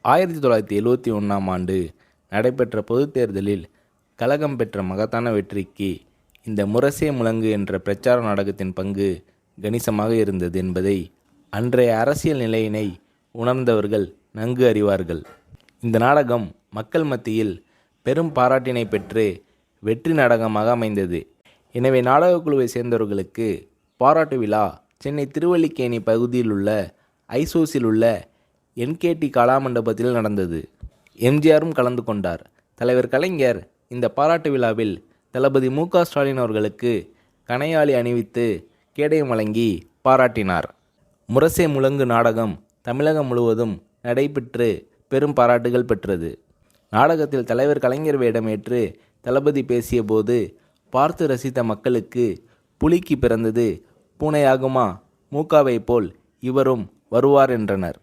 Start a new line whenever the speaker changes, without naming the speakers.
1971ஆம் ஆண்டு நடைபெற்ற பொதுத் தேர்தலில் கழகம் பெற்ற மகத்தான வெற்றிக்கு இந்த முரசே முழங்கு என்ற பிரச்சார நாடகத்தின் பங்கு கணிசமாக இருந்தது என்பதை அன்றைய அரசியல் நிலையினை உணர்ந்தவர்கள் நன்கு அறிவார்கள். இந்த நாடகம் மக்கள் மத்தியில் பெரும் பாராட்டினை பெற்று வெற்றி நாடகமாக அமைந்தது. எனவே நாடகக் குழுவை சேர்ந்தவர்களுக்கு பாராட்டு விழா சென்னை திருவல்லிக்கேணி பகுதியில் உள்ள ஐசோஸில் உள்ள என்கேடி கலாமண்டபத்தில் நடந்தது. எம்ஜிஆரும் கலந்து கொண்டார். தலைவர் கலைஞர் இந்த பாராட்டு விழாவில் தளபதி மு.க. ஸ்டாலின் அவர்களுக்கு கணையாழி அணிவித்து கேடயம் வழங்கி பாராட்டினார். முரசே முழங்கு நாடகம் தமிழகம் முழுவதும் நடைபெற்று பெரும் பாராட்டுகள் பெற்றது. நாடகத்தில் தலைவர் கலைஞர் வேடமேற்று தளபதி பேசிய போது பார்த்து ரசித்த மக்களுக்கு புலிக்கு பிறந்தது பூனையாகுமா, மூக்காவை போல் இவரும் வருவார் என்றனர்.